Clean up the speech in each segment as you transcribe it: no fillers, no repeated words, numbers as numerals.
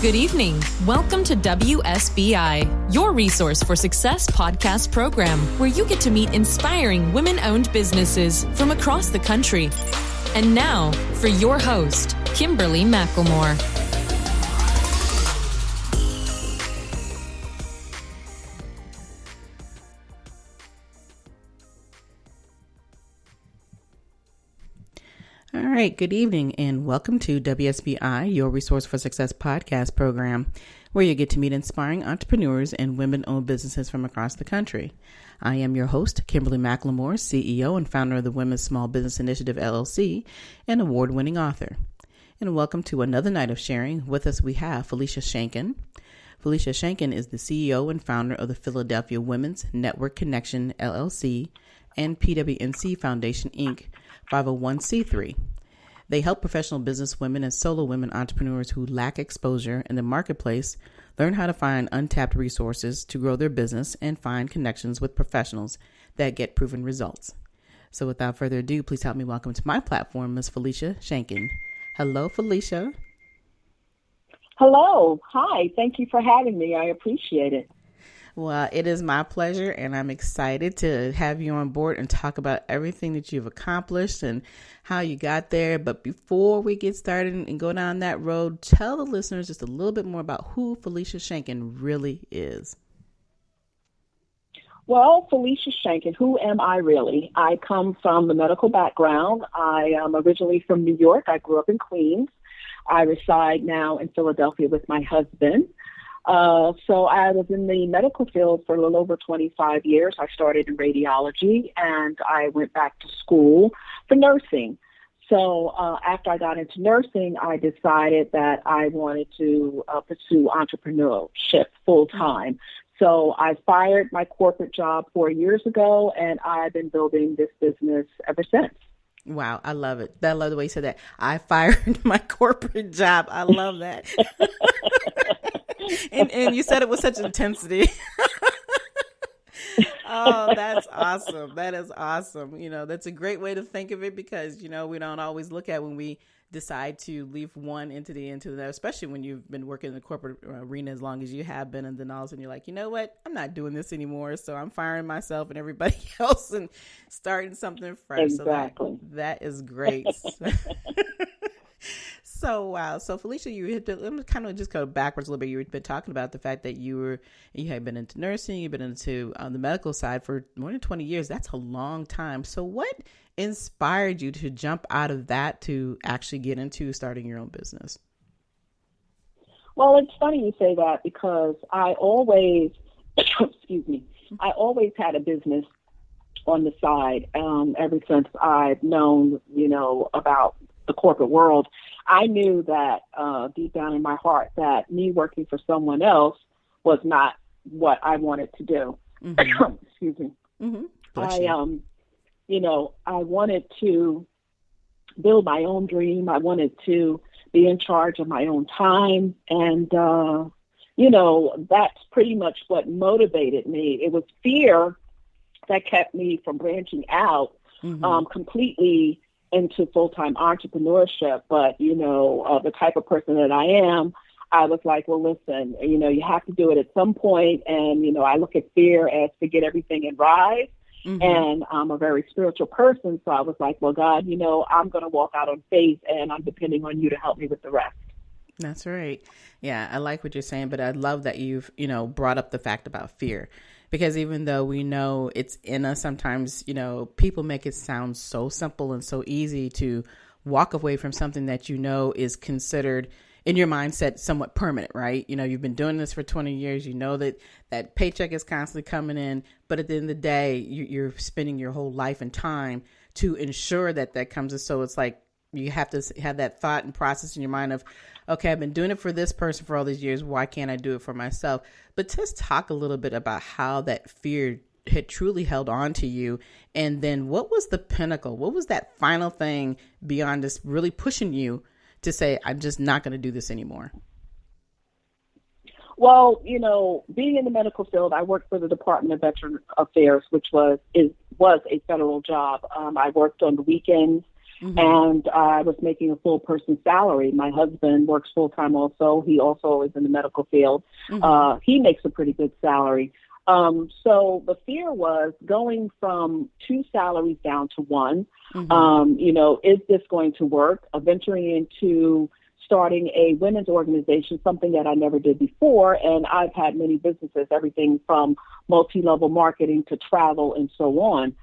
Good evening. Welcome to WSBI, your resource for success podcast program, where you get to meet inspiring women-owned businesses from across the country. And now, for your host, Kimberly McLemore. All right, good evening and welcome to WSBI, your Resource for Success podcast program, where you get to meet inspiring entrepreneurs and women-owned businesses from across the country. I am your host, Kimberly McLemore, CEO and founder of the Women's Small Business Initiative, LLC, and award-winning author. And welcome to another night of sharing. With us we have Felicia Shanken. Felicia Shanken is the CEO and founder of the Philadelphia Women's Network Connection, LLC, and PWNC Foundation, Inc., 501c3. They help professional business women and solo women entrepreneurs who lack exposure in the marketplace learn how to find untapped resources to grow their business and find connections with professionals that get proven results. So without further ado, please help me welcome to my platform, Ms. Felicia Shanken. Hello, Felicia. Hello. Hi. Thank you for having me. I appreciate it. Well, it is my pleasure, and I'm excited to have you on board and talk about everything that you've accomplished and how you got there. But before we get started and go down that road, tell the listeners just a little bit more about who Felicia Shanken really is. Well, Felicia Shanken, who am I really? I come from the medical background. I am originally from New York. I grew up in Queens. I reside now in Philadelphia with my husband. So I was in the medical field for a little over 25 years. I started in radiology and I went back to school for nursing. So after I got into nursing, I decided that I wanted to pursue entrepreneurship full time. So I fired my corporate job 4 years ago and I've been building this business ever since. Wow, I love it. I love the way you said that. I fired my corporate job. I love that. And you said it with such intensity. Oh, that's awesome. That is awesome. You know, that's a great way to think of it because, you know, we don't always look at when we decide to leave one entity into the other, especially when you've been working in the corporate arena as long as you have been. And then all of a sudden you're like, you know what? I'm not doing this anymore. So I'm firing myself and everybody else and starting something fresh. Exactly. So that is great. So, wow. So, Felicia, let me kind of just go backwards a little bit. You've been talking about the fact that you had been into nursing, you've been into the medical side for more than 20 years. That's a long time. So what inspired you to jump out of that to actually get into starting your own business? Well, it's funny you say that because I always, I always had a business on the side ever since I've known, about the corporate world. I knew that deep down in my heart that me working for someone else was not what I wanted to do. Mm-hmm. Excuse me. Mm-hmm. I wanted to build my own dream. I wanted to be in charge of my own time. And, that's pretty much what motivated me. It was fear that kept me from branching out completely into full-time entrepreneurship. But, the type of person that I am, I was like, well, listen, you have to do it at some point. And, I look at fear as forget everything and rise. Mm-hmm. And I'm a very spiritual person. So I was like, well, God, I'm going to walk out on faith and I'm depending on you to help me with the rest. That's right. Yeah, I like what you're saying, but I love that you've, brought up the fact about fear. Because even though we know it's in us, sometimes, people make it sound so simple and so easy to walk away from something that is considered in your mindset somewhat permanent, right? You've been doing this for 20 years. You know that paycheck is constantly coming in. But at the end of the day, you're spending your whole life and time to ensure that comes in. So it's like you have to have that thought and process in your mind of, okay, I've been doing it for this person for all these years. Why can't I do it for myself? But just talk a little bit about how that fear had truly held on to you. And then what was the pinnacle? What was that final thing beyond just really pushing you to say, I'm just not going to do this anymore? Well, being in the medical field, I worked for the Department of Veteran Affairs, which was a federal job. I worked on the weekends and I was making a full person salary. My husband works full time also. He also is in the medical field. He makes a pretty good salary. So the fear was going from 2 salaries down to 1. Is this going to work? Venturing into starting a women's organization, something that I never did before. And I've had many businesses, everything from multi-level marketing to travel and so on.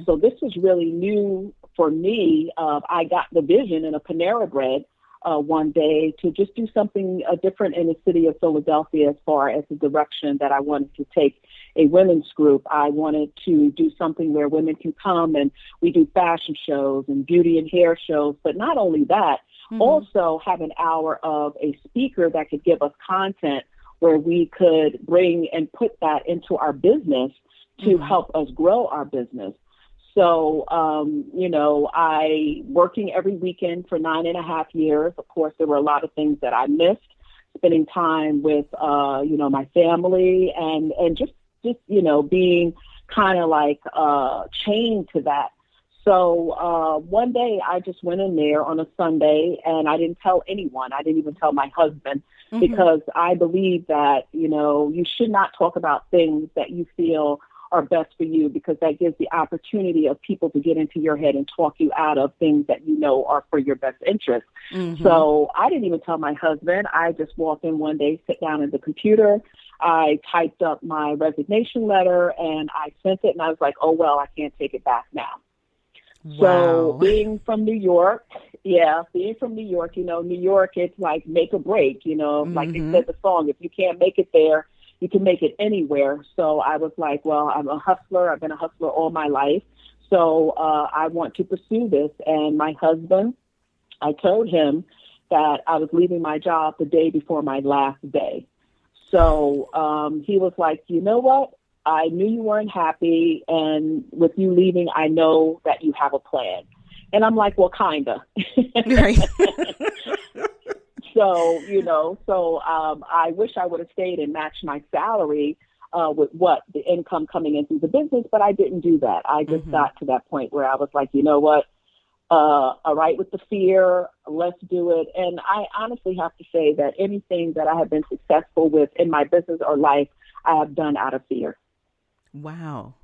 So this was really new for me. I got the vision in a Panera Bread one day to just do something different in the city of Philadelphia as far as the direction that I wanted to take a women's group. I wanted to do something where women can come and we do fashion shows and beauty and hair shows. But not only that, also have an hour of a speaker that could give us content where we could bring and put that into our business to help us grow our business. So, I working every weekend for 9.5 years. Of course, there were a lot of things that I missed, spending time with, my family and just, being kind of like chained to that. So one day I just went in there on a Sunday and I didn't tell anyone. I didn't even tell my husband because I believe that, you should not talk about things that you feel are best for you, because that gives the opportunity of people to get into your head and talk you out of things that you know are for your best interest. So I didn't even tell my husband. I just walked in one day, sit down at the computer. I typed up my resignation letter and I sent it, and I was like, oh, well, I can't take it back now. Wow. So being from New York, New York, New York, it's like make or break, like they said the song, if you can't make it there, you can make it anywhere. So I was like, well, I'm a hustler. I've been a hustler all my life. So I want to pursue this. And my husband, I told him that I was leaving my job the day before my last day. So he was like, you know what? I knew you weren't happy. And with you leaving, I know that you have a plan. And I'm like, well, kind of. Right. So, I wish I would have stayed and matched my salary with what the income coming in through the business, but I didn't do that. I just got to that point where I was like, you know what? All right, with the fear, let's do it. And I honestly have to say that anything that I have been successful with in my business or life, I have done out of fear. Wow.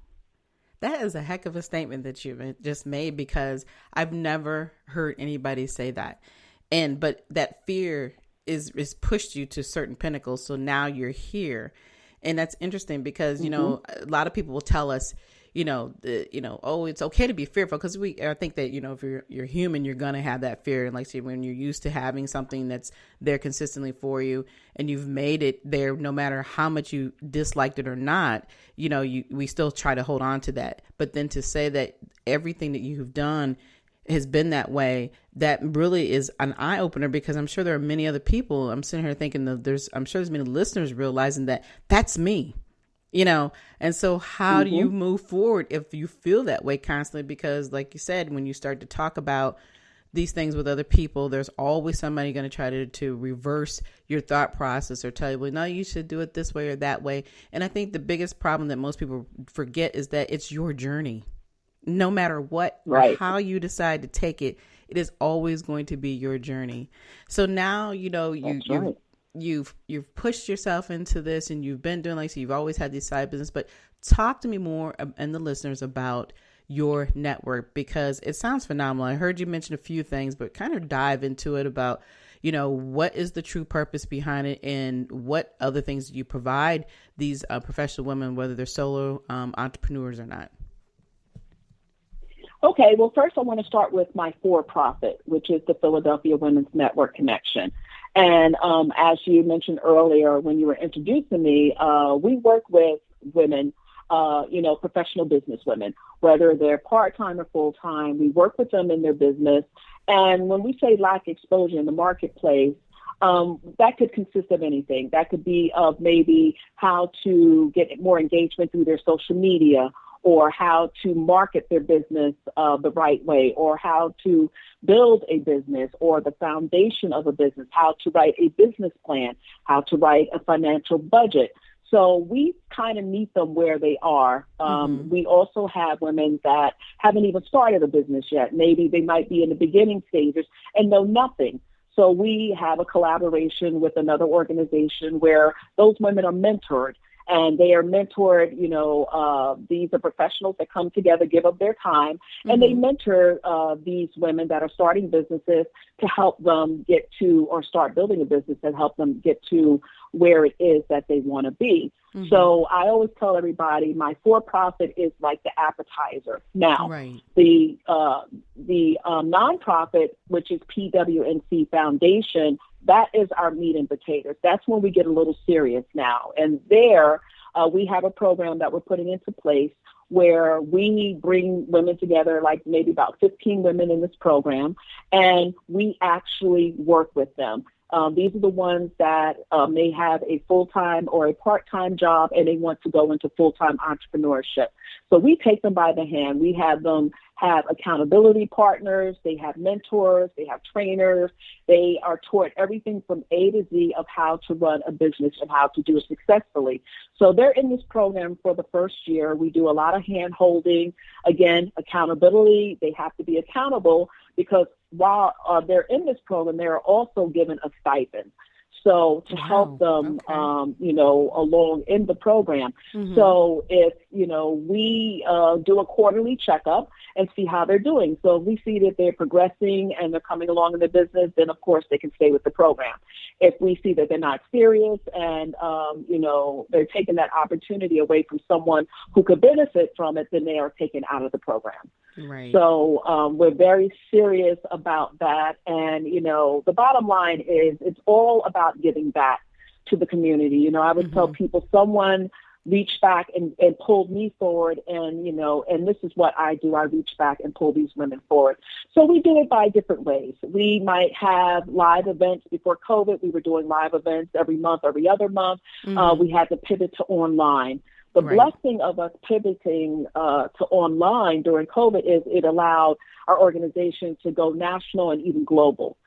That is a heck of a statement that you just made, because I've never heard anybody say that. But that fear is pushed you to certain pinnacles. So now you're here. And that's interesting because, a lot of people will tell us, oh, it's okay to be fearful, because I think that, if you're human, you're going to have that fear. And like, say, when you're used to having something that's there consistently for you and you've made it there, no matter how much you disliked it or not, we still try to hold on to that. But then to say that everything that you've done has been that way, that really is an eye opener, because I'm sure there are many other people. I'm sitting here thinking that I'm sure there's many listeners realizing that that's me, and so how do you move forward if you feel that way constantly? Because like you said, when you start to talk about these things with other people, there's always somebody going to try to reverse your thought process or tell you, well, no, you should do it this way or that way. And I think the biggest problem that most people forget is that it's your journey. No matter what, right, how you decide to take it, it is always going to be your journey. So now, you've pushed yourself into this, and you've been doing, so you've always had this side business, but talk to me more and the listeners about your network, because it sounds phenomenal. I heard you mention a few things, but kind of dive into it about, what is the true purpose behind it, and what other things do you provide these professional women, whether they're solo entrepreneurs or not? Okay, well, first I want to start with my for-profit, which is the Philadelphia Women's Network Connection. And as you mentioned earlier when you were introducing me, we work with women, professional business women, whether they're part-time or full-time. We work with them in their business. And when we say lack exposure in the marketplace, that could consist of anything. That could be of maybe how to get more engagement through their social media, or how to market their business the right way, or how to build a business, or the foundation of a business, how to write a business plan, how to write a financial budget. So we kind of meet them where they are. We also have women that haven't even started a business yet. Maybe they might be in the beginning stages and know nothing. So we have a collaboration with another organization where those women are mentored. And they are mentored, these are professionals that come together, give up their time, and they mentor these women that are starting businesses to help them get to, or start building a business and help them get to where it is that they want to be. So I always tell everybody my for-profit is like the appetizer. Now, the nonprofit, which is PWNC Foundation, that is our meat and potatoes. That's when we get a little serious now. And there we have a program that we're putting into place where we bring women together, like maybe about 15 women in this program, and we actually work with them. These are the ones that may have a full-time or a part-time job, and they want to go into full-time entrepreneurship. So we take them by the hand. We have them have accountability partners. They have mentors. They have trainers. They are taught everything from A to Z of how to run a business and how to do it successfully. So they're in this program for the first year. We do a lot of hand-holding. Again, accountability. They have to be accountable because while they're in this program, they're also given a stipend. So to help them, along in the program. So if, we do a quarterly checkup and see how they're doing. So if we see that they're progressing and they're coming along in the business, then of course they can stay with the program. If we see that they're not serious and, they're taking that opportunity away from someone who could benefit from it, then they are taken out of the program. Right. So we're very serious about that. And, the bottom line is it's all about giving back to the community. I would tell people someone reached back and pulled me forward. And, and this is what I do. I reach back and pull these women forward. So we do it by different ways. We might have live events. Before COVID, we were doing live events every month, every other month. We had to pivot to online. The blessing of us pivoting to online during COVID is it allowed our organization to go national and even global.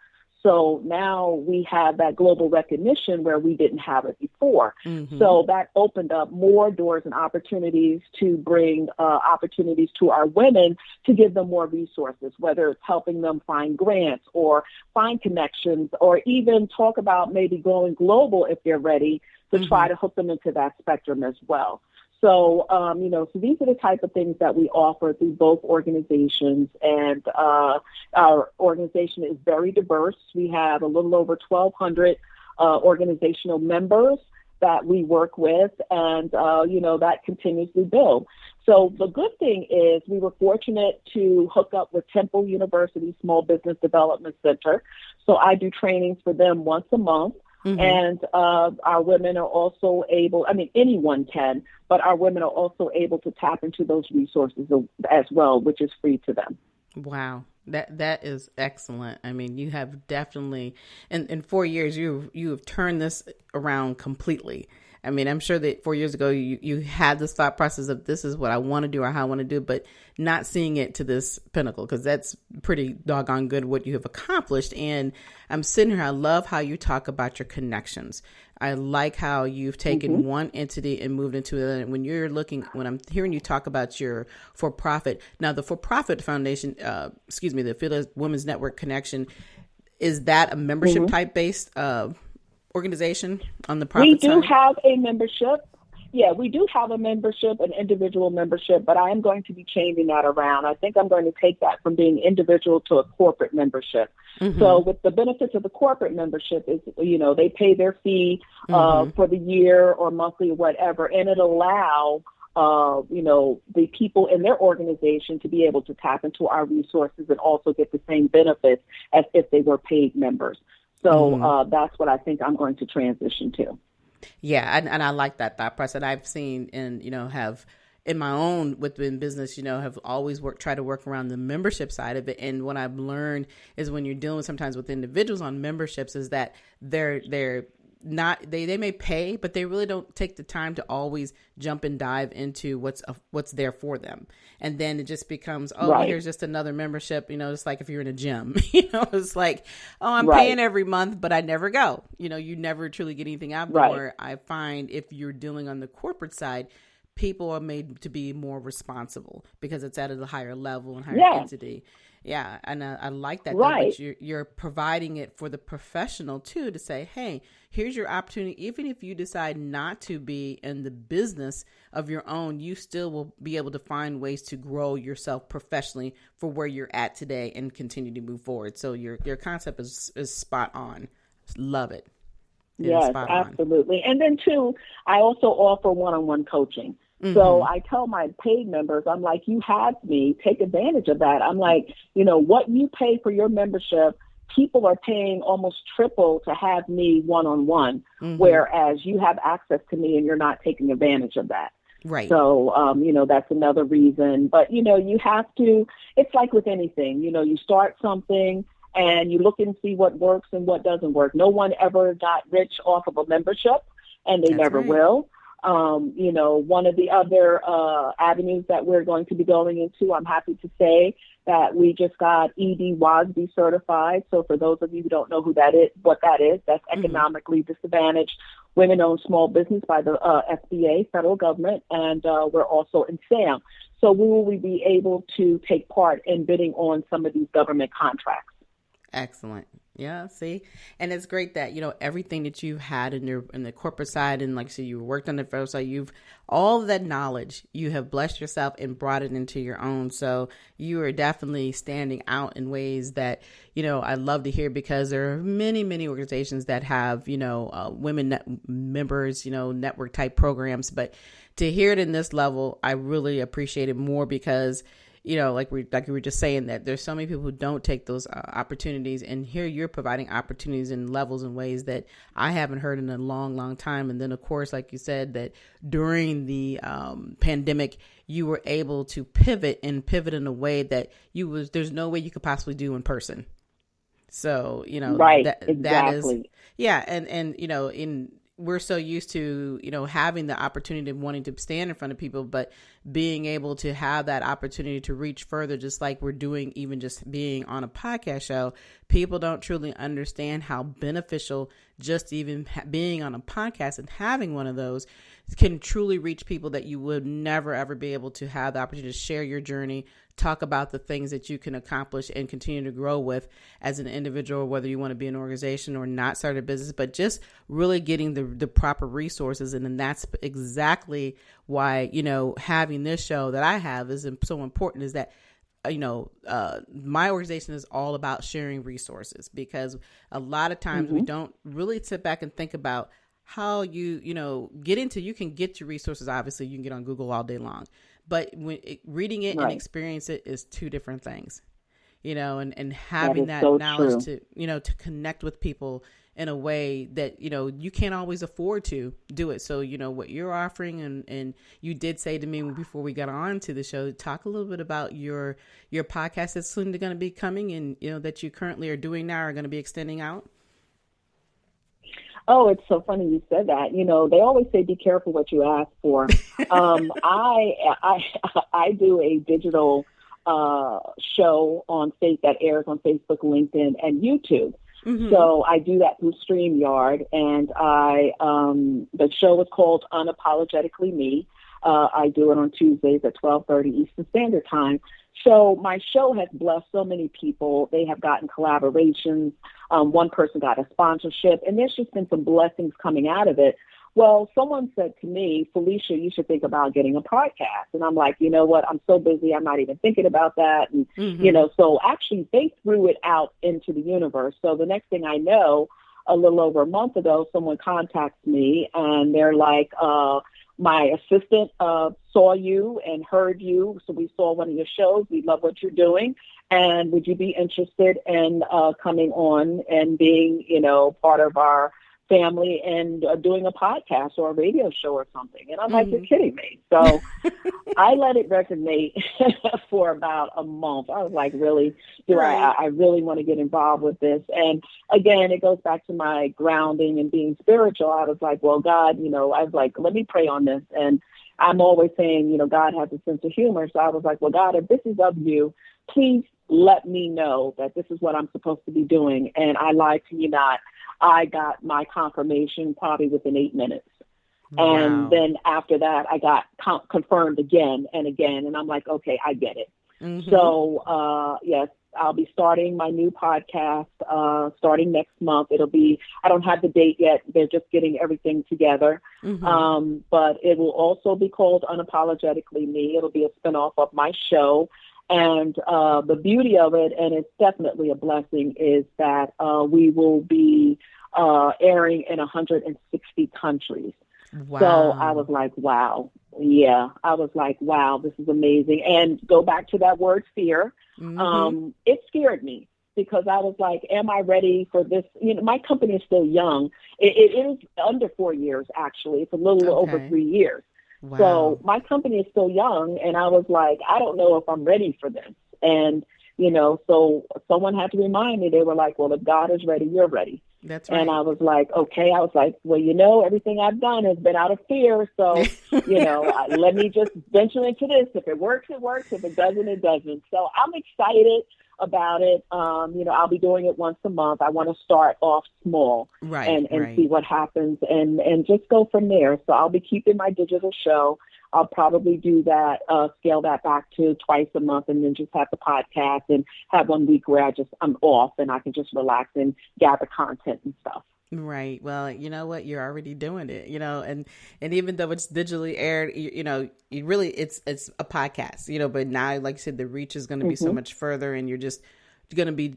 So now we have that global recognition where we didn't have it before. So that opened up more doors and opportunities to bring opportunities to our women to give them more resources, whether it's helping them find grants or find connections or even talk about maybe going global if they're ready to try to hook them into that spectrum as well. So, so these are the type of things that we offer through both organizations. And our organization is very diverse. We have a little over 1,200 organizational members that we work with, and, that continuously build. So the good thing is we were fortunate to hook up with Temple University Small Business Development Center. So I do trainings for them once a month. And our women are also able, anyone can, but our women are also able to tap into those resources as well, which is free to them. Wow. That is excellent. You have definitely, in 4 years, you have turned this around completely. I'm sure that 4 years ago, you had this thought process of this is what I want to do or how I want to do, but not seeing it to this pinnacle, because that's pretty doggone good what you have accomplished. And I'm sitting here, I love how you talk about your connections. I like how you've taken one entity and moved into it. And when I'm hearing you talk about your for-profit, now the for-profit foundation, the Philly Women's Network Connection, is that a membership type based organization on the profit side? We do have a membership. Yeah, we do have a membership, an individual membership, but I am going to be changing that around. I think I'm going to take that from being individual to a corporate membership. So with the benefits of the corporate membership is, they pay their fee for the year or monthly or whatever, and it allow the people in their organization to be able to tap into our resources and also get the same benefits as if they were paid members. So that's what I think I'm going to transition to. Yeah, and I like that thought process. I've seen and, have in my own within business, have always try to work around the membership side of it. And what I've learned is when you're dealing sometimes with individuals on memberships is that they're they may pay, but they really don't take the time to always jump and dive into what's there for them. And then it just becomes, well, here's just another membership, it's like if you're in a gym, it's like, I'm paying every month, but I never go, you never truly get anything out there. Where I find if you're dealing on the corporate side, people are made to be more responsible because it's at a higher level and higher entity. Yeah. And I like that. But you're providing it for the professional too, to say, hey, here's your opportunity. Even if you decide not to be in the business of your own, you still will be able to find ways to grow yourself professionally for where you're at today and continue to move forward. So your concept is spot on. Love it. Yes, absolutely. And then too, I also offer one-on-one coaching. So I tell my paid members, I'm like, you have me, take advantage of that. I'm like, what you pay for your membership, people are paying almost triple to have me one-on-one, whereas you have access to me and you're not taking advantage of that. Right. So, that's another reason. But, you have to, it's like with anything, you start something and you look and see what works and what doesn't work. No one ever got rich off of a membership, and they never will. One of the other avenues that we're going to be going into, I'm happy to say that we just got ED WASB certified. So for those of you who don't know what that is, that's economically disadvantaged women-owned small business by the SBA, federal government, and we're also in SAM. So will we be able to take part in bidding on some of these government contracts? Excellent. Yeah, see, and it's great that, everything that you've had in the corporate side, and like I said, you worked on the federal side, all of that knowledge, you have blessed yourself and brought it into your own. So you are definitely standing out in ways that, I love to hear, because there are many, many organizations that have, women members, network type programs, but to hear it in this level, I really appreciate it more because like we were just saying, that there's so many people who don't take those opportunities, and here you're providing opportunities in levels and ways that I haven't heard in a long, long time. And then, of course, like you said, that during the pandemic, you were able to pivot in a way that there's no way you could possibly do in person. So, exactly. That is, and we're so used to, having the opportunity of wanting to stand in front of people, but being able to have that opportunity to reach further, just like we're doing, even just being on a podcast show, people don't truly understand how beneficial just even being on a podcast and having one of those can truly reach people that you would never, ever be able to have the opportunity to share your journey, talk about the things that you can accomplish and continue to grow with as an individual, whether you want to be an organization or not start a business, but just really getting the proper resources. And then that's exactly why, having this show that I have is so important, is that my organization is all about sharing resources, because a lot of times we don't really sit back and think about how you can get your resources. Obviously you can get on Google all day long, but reading it and experience it is two different things, and having that so knowledge true. To connect with people in a way that, you can't always afford to do it. So, what you're offering, and you did say to me before we got on to the show, talk a little bit about your podcast that's soon going to be coming, and, that you currently are doing now, are going to be extending out. Oh, it's so funny you said that. They always say, be careful what you ask for. I do a digital show that airs on Facebook, LinkedIn, and YouTube. So I do that through StreamYard, and the show is called Unapologetically Me. I do it on Tuesdays at 12:30 Eastern Standard Time. So my show has blessed so many people. They have gotten collaborations. One person got a sponsorship, and there's just been some blessings coming out of it. Well, someone said to me, Felicia, you should think about getting a podcast. And I'm like, you know what? I'm so busy. I'm not even thinking about that. And, so actually they threw it out into the universe. So the next thing I know, a little over a month ago, someone contacts me and they're like, my assistant saw you and heard you. So we saw one of your shows. We love what you're doing. And would you be interested in coming on and being, part of our family and doing a podcast or a radio show or something. And I'm like, you're kidding me. So I let it resonate for about a month. I was like, really, I really want to get involved with this. And again, it goes back to my grounding and being spiritual. I was like, well, God, I was like, let me pray on this. And I'm always saying, God has a sense of humor. So I was like, well, God, if this is of you, please let me know that this is what I'm supposed to be doing. And I lied to you not. I got my confirmation probably within 8 minutes. Wow. And then after that, I got confirmed again and again. And I'm like, okay, I get it. Mm-hmm. So, yes, I'll be starting my new podcast starting next month. I don't have the date yet. They're just getting everything together. Mm-hmm. But it will also be called Unapologetically Me. It'll be a spinoff of my show. And the beauty of it, and it's definitely a blessing, is that we will be airing in 160 countries. Wow. So I was like, wow. Yeah, I was like, wow, this is amazing. And go back to that word fear. Mm-hmm. It scared me because I was like, am I ready for this? My company is still young. It is under 4 years, actually. It's a little over 3 years. Wow. So my company is still young, and I was like, I don't know if I'm ready for this. And, so someone had to remind me. They were like, well, if God is ready, you're ready. That's right. And I was like, okay. I was like, well, everything I've done has been out of fear. So, let me just venture into this. If it works, it works. If it doesn't, it doesn't. So I'm excited about it. I'll be doing it once a month. I want to start off small and see what happens and just go from there. So I'll be keeping my digital show. I'll probably do that, scale that back to twice a month and then just have the podcast and have 1 week where I'm off and I can just relax and gather content and stuff. Right. Well, you know what? You're already doing it, and even though it's digitally aired, you really, it's a podcast, but now, like you said, the reach is going to be so much further and you're just going to be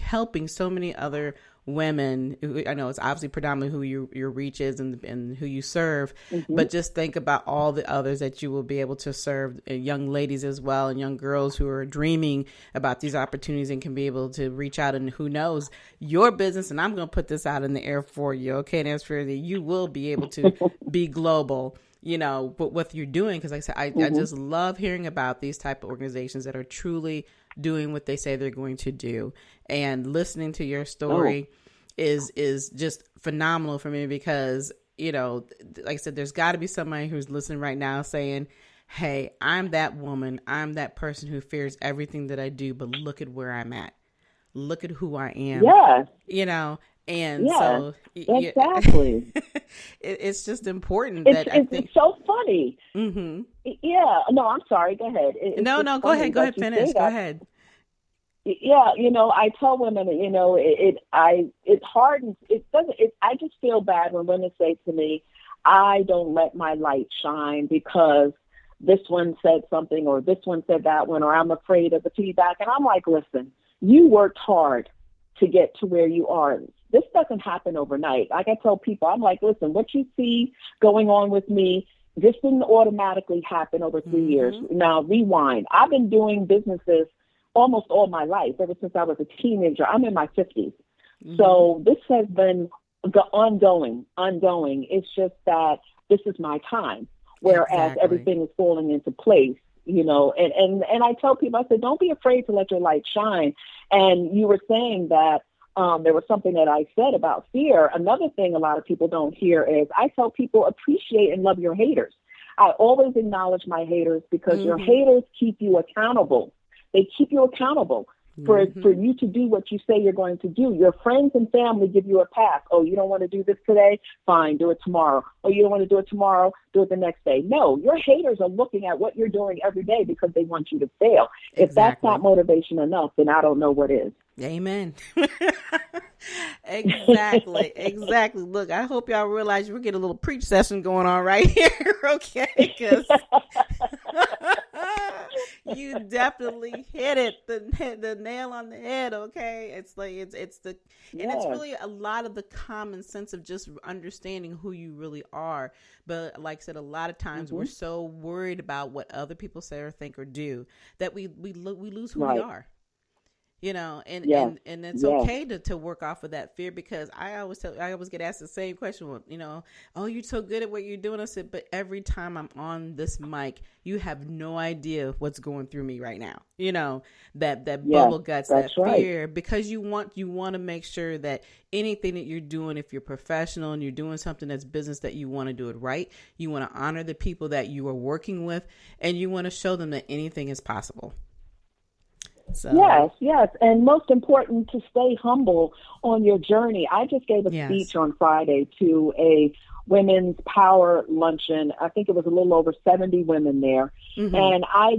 helping so many other women. I know it's obviously predominantly who your reach is and who you serve, but just think about all the others that you will be able to serve, young ladies as well, and young girls who are dreaming about these opportunities and can be able to reach out. And who knows, your business, and I'm going to put this out in the air for you, okay, Nancy, that you will be able to be global, but what you're doing, because like I said, I just love hearing about these type of organizations that are truly doing what they say they're going to do. And listening to your story is just phenomenal for me because, like I said, there's got to be somebody who's listening right now saying, hey, I'm that woman. I'm that person who fears everything that I do, but look at where I'm at. Look at who I am. Yeah. And so exactly. It's just important I think it's so funny. Mm-hmm. Yeah. No, I'm sorry. Go ahead. No, go ahead. Go ahead. Finish. Go ahead. Yeah. I tell women, it hardens. I just feel bad when women say to me, I don't let my light shine because this one said something or this one said that one, or I'm afraid of the feedback. And I'm like, listen, you worked hard to get to where you are. This doesn't happen overnight. Like I tell people, I'm like, listen, what you see going on with me, this didn't automatically happen over 3 years. Now, rewind. I've been doing businesses almost all my life, ever since I was a teenager. I'm in my 50s. So this has been ongoing. It's just that this is my time, whereas everything is falling into place. And I tell people, I said, don't be afraid to let your light shine. And you were saying that there was something that I said about fear. Another thing a lot of people don't hear is I tell people appreciate and love your haters. I always acknowledge my haters because your haters keep you accountable. They keep you accountable for you to do what you say you're going to do. Your friends and family give you a pass. Oh, you don't want to do this today? Fine, do it tomorrow. Oh, you don't want to do it tomorrow? Do it the next day. No, your haters are looking at what you're doing every day because they want you to fail. Exactly. If that's not motivation enough, then I don't know what is. Amen. Exactly. Look, I hope y'all realize we're getting a little preach session going on right here, okay? Because you definitely hit it, the nail on the head, okay? It's like and it's really a lot of the common sense of just understanding who you really are. But like I said, a lot of times we're so worried about what other people say or think or do that we lose who we are. and Yes. and it's Yes. okay to work off of that fear, because I always get asked the same question. Well, oh, you're so good at what you're doing. I said, but every time I'm on this mic, you have no idea what's going through me right now. That Yes, bubble guts, that that's right. fear, because you want to make sure that anything that you're doing, if you're professional and you're doing something that's business, that you want to do it right. You want to honor the people that you are working with, and you want to show them that anything is possible. So. Yes. And most important, to stay humble on your journey. I just gave a speech on Friday to a women's power luncheon. I think it was a little over 70 women there. Mm-hmm. And I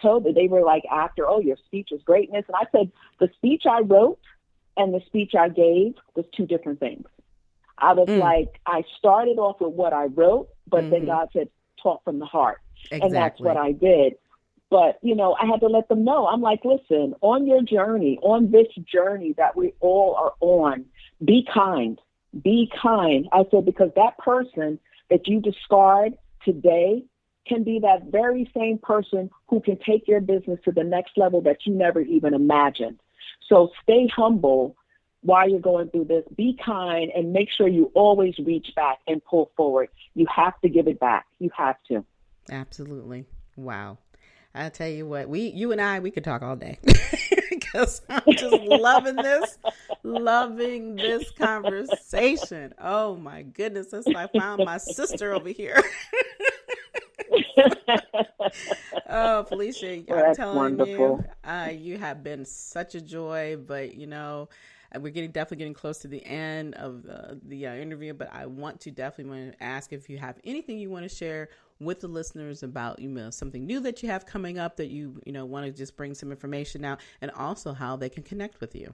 told them, they were like, after, oh, your speech is greatness. And I said, the speech I wrote and the speech I gave was two different things. I was like, I started off with what I wrote, but then God said, talk from the heart. Exactly. And that's what I did. But, I had to let them know. I'm like, listen, on your journey, on this journey that we all are on, be kind. Be kind. I said, because that person that you discard today can be that very same person who can take your business to the next level that you never even imagined. So stay humble while you're going through this. Be kind, and make sure you always reach back and pull forward. You have to give it back. You have to. Absolutely. Wow. I tell you what, you and I could talk all day because I'm just loving this conversation. Oh my goodness. It's like I found my sister over here. Oh, Felicia, I'm telling wonderful. You have been such a joy, but we're definitely getting close to the end of the interview, but I want to ask if you have anything you want to share with the listeners about, something new that you have coming up that you want to just bring some information out, and also how they can connect with you.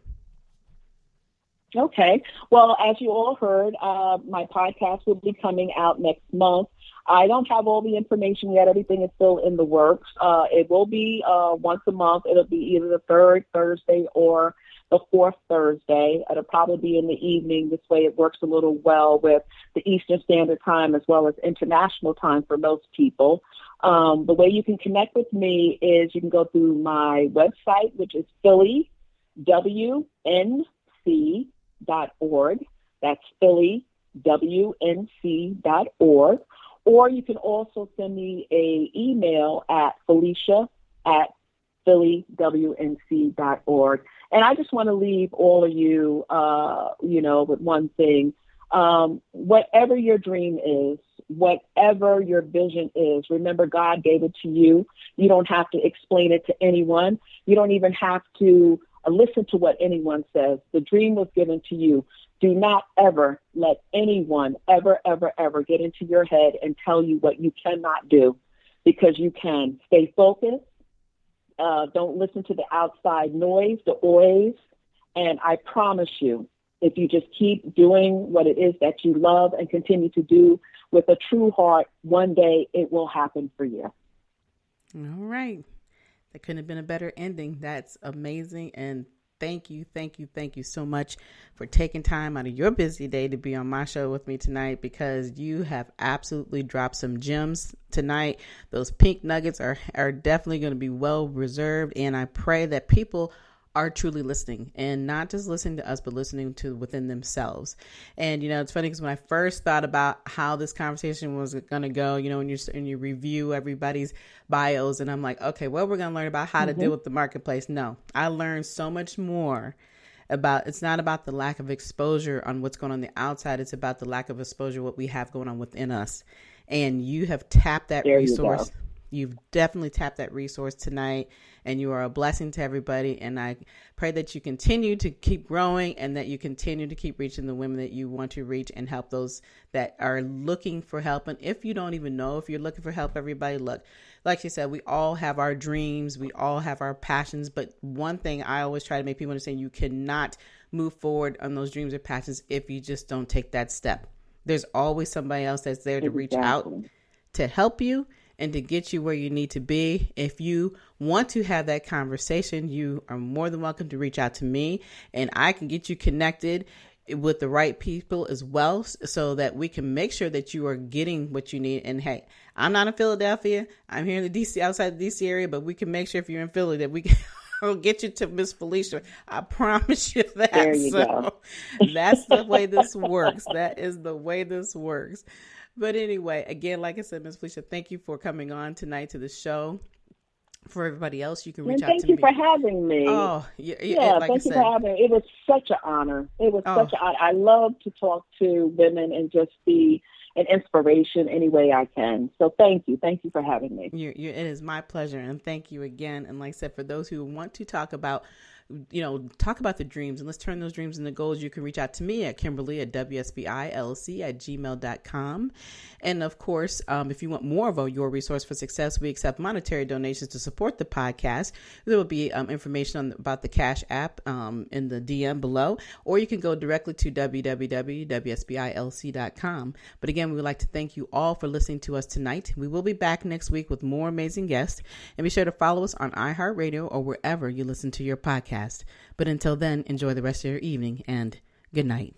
Okay. Well, as you all heard, my podcast will be coming out next month. I don't have all the information yet. Everything is still in the works. It will be once a month. It'll be either the third Thursday or the fourth Thursday. It'll probably be in the evening. This way it works a little well with the Eastern Standard Time as well as international time for most people. The way you can connect with me is you can go through my website, which is PWNC.org. That's PhillyWNC.org. Or you can also send me an email at Felicia@PhillyWNC.org. And I just want to leave all of you, with one thing. Whatever your dream is, whatever your vision is, remember God gave it to you. You don't have to explain it to anyone. You don't even have to listen to what anyone says. The dream was given to you. Do not ever let anyone ever get into your head and tell you what you cannot do, because you can. Stay focused. Don't listen to the outside noise, the noise. And I promise you, if you just keep doing what it is that you love and continue to do with a true heart, one day it will happen for you. All right. That couldn't have been a better ending. That's amazing. And thank you so much for taking time out of your busy day to be on my show with me tonight, because you have absolutely dropped some gems tonight. Those pink nuggets are definitely going to be well reserved. And I pray that people are truly listening, and not just listening to us, but listening to within themselves. And, it's funny because when I first thought about how this conversation was going to go, when you review everybody's bios, and I'm like, okay, well, we're going to learn about how to deal with the marketplace. No, I learned so much more about, it's not about the lack of exposure on what's going on the outside. It's about the lack of exposure, what we have going on within us. And you have tapped that resource. You've definitely tapped that resource tonight, and you are a blessing to everybody. And I pray that you continue to keep growing, and that you continue to keep reaching the women that you want to reach, and help those that are looking for help. And if you don't even know if you're looking for help, everybody, look, like she said, we all have our dreams. We all have our passions. But one thing I always try to make people understand, you cannot move forward on those dreams or passions if you just don't take that step. There's always somebody else that's there to reach out to help you and to get you where you need to be. If you want to have that conversation, you are more than welcome to reach out to me, and I can get you connected with the right people as well, so that we can make sure that you are getting what you need. And hey, I'm not in Philadelphia. I'm here in the DC, outside the DC area, but we can make sure if you're in Philly that we can I'll get you to Miss Felicia. I promise you that. There you go. That's the way this works. That is the way this works. But anyway, again, like I said, Miss Felicia, thank you for coming on tonight to the show. For everybody else, you can reach out to me. Thank you for having me. Oh, yeah, like thank you for having me. It was such an honor. It was such an honor. I love to talk to women and just be an inspiration any way I can. So thank you. Thank you for having me. It is my pleasure. And thank you again. And like I said, for those who want to talk about the dreams and let's turn those dreams into goals, you can reach out to me at Kimberly at WSBILC@gmail.com. And of course, if you want more of your resource for success, we accept monetary donations to support the podcast. There will be information about the Cash App in the DM below, or you can go directly to www.wsbilc.com. But again, we would like to thank you all for listening to us tonight. We will be back next week with more amazing guests, and be sure to follow us on iHeartRadio or wherever you listen to your podcast. But until then, enjoy the rest of your evening and good night.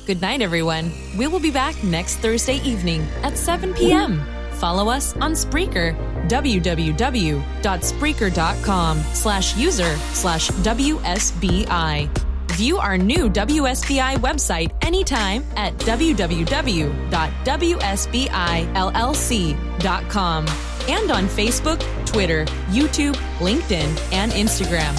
Good night, everyone. We will be back next Thursday evening at 7 p.m. Follow us on Spreaker, www.spreaker.com/user/WSBI. View our new WSBI website anytime at www.wsbillc.com and on Facebook, Twitter, YouTube, LinkedIn, and Instagram.